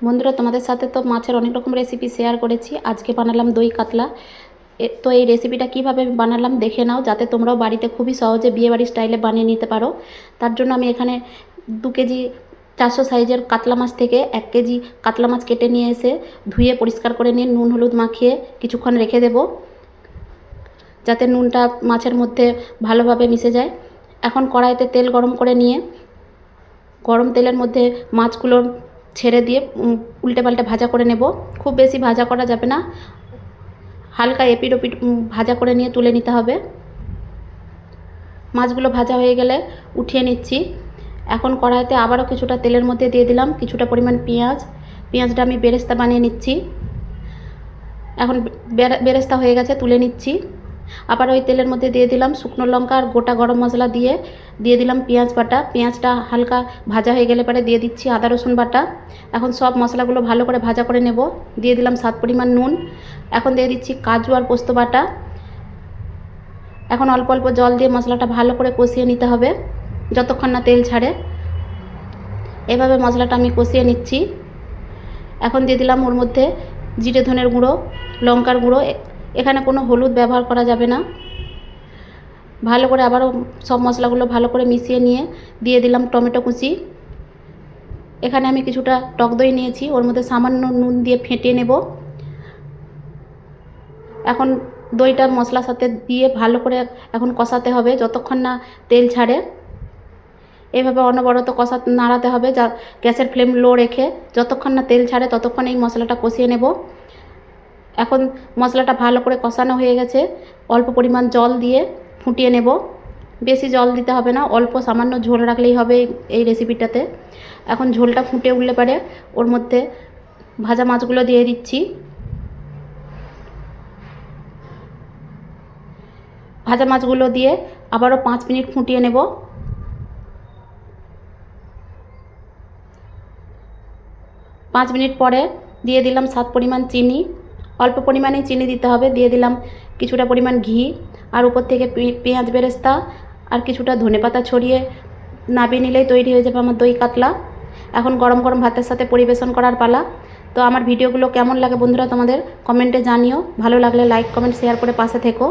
বন্ধুরা, তোমাদের সাথে তো মাছের অনেক রকম রেসিপি শেয়ার করেছি। আজকে বানালাম দই কাতলা। তো এই রেসিপিটা কিভাবে বানালাম দেখে নাও, যাতে তোমরাও বাড়িতে খুবই সহজে বিয়েবাড়ির স্টাইলে বানিয়ে নিতে পারো। তার জন্য আমি এখানে 2 কেজি 400 সাইজের কাতলা মাছ থেকে 1 কেজি কাতলা মাছ কেটে নিয়ে এসে ধুয়ে পরিষ্কার করে নিয়ে নুন হলুদ মাখিয়ে কিছুক্ষণ রেখে দেব, যাতে নুনটা মাছের মধ্যে ভালোভাবে মিশে যায়। এখন কড়াইতে তেল গরম করে নিয়ে গরম তেলের মধ্যে মাছগুলো ছেড়ে দিয়ে উল্টে পাল্টে ভাজা করে নেব। খুব বেশি ভাজা করা যাবে না, হালকা এপিট ওপিট ভাজা করে নিয়ে তুলে নিতে হবে। মাছগুলো ভাজা হয়ে গেলে উঠিয়ে নিচ্ছি। এখন কড়াইতে আবারও কিছুটা তেলের মধ্যে দিয়ে দিলাম কিছুটা পরিমাণ পেঁয়াজটা আমি বেরেস্তা বানিয়ে নিচ্ছি। এখন বেরেস্তা হয়ে গেছে, তুলে নিচ্ছি। আবার ওই তেলের মধ্যে দিয়ে দিলাম শুকনো লঙ্কা আর গোটা গরম মশলা দিয়ে দিলাম পেঁয়াজ বাটা। পেঁয়াজটা হালকা ভাজা হয়ে গেলে পরে দিয়ে দিচ্ছি আদা রসুন বাটা। এখন সব মশলাগুলো ভালো করে ভাজা করে নেব। দিয়ে দিলাম স্বাদ পরিমাণ নুন। এখন দিয়ে দিচ্ছি কাজু আর পোস্ত বাটা। এখন অল্প অল্প জল দিয়ে মশলাটা ভালো করে কষিয়ে নিতে হবে যতক্ষণ না তেল ছাড়ে। এভাবে মশলাটা আমি কষিয়ে নিচ্ছি। এখন দিয়ে দিলাম ওর মধ্যে জিরে ধনের গুঁড়ো, লঙ্কার গুঁড়ো। এখানে কোনো হলুদ ব্যবহার করা যাবে না। ভালো করে আবারও সব মশলাগুলো ভালো করে মিশিয়ে নিয়ে দিয়ে দিলাম টমেটো কুচি। এখানে আমি কিছুটা টক দই নিয়েছি, ওর মধ্যে সামান্য নুন দিয়ে ফেটিয়ে নেব। এখন দইটা মশলার সাথে দিয়ে ভালো করে এখন কষাতে হবে যতক্ষণ না তেল ছাড়ে। এভাবে অনবরত নাড়াতে হবে, যা গ্যাসের ফ্লেম লো রেখে যতক্ষণ না তেল ছাড়ে ততক্ষণ এই মশলাটা কষিয়ে নেব। এখন মশলাটা ভালো করে কষানো হয়ে গেছে, অল্প পরিমাণ জল দিয়ে ফুটিয়ে নেব। বেশি জল দিতে হবে না, অল্প সামান্য ঝোল রাখলেই হবে এই রেসিপিটাতে। এখন ঝোলটা ফুটে উঠলে পারে ওর মধ্যে ভাজা মাছগুলো দিয়ে দিচ্ছি। ভাজা মাছগুলো দিয়ে আবারও 5 মিনিট ফুটিয়ে নেব। 5 মিনিট পরে দিয়ে দিলাম স্বাদ পরিমাণ চিনি। অল্প পরিমাণেই চিনি দিতে হবে। দিয়ে দিলাম কিছুটা পরিমাণ ঘি, আর উপর থেকে পেঁয়াজ বেরেস্তা আর কিছুটা ধনেপাতা ছড়িয়ে নামিয়ে নিলেই তৈরি হয়ে যাবে আমার দই কাতলা। এখন গরম গরম ভাতের সাথে পরিবেশন করার পালা। তো আমার ভিডিওগুলো কেমন লাগে বন্ধুরা তোমাদের কমেন্টে জানিও। ভালো লাগলে লাইক কমেন্ট শেয়ার করে পাশে থেকো।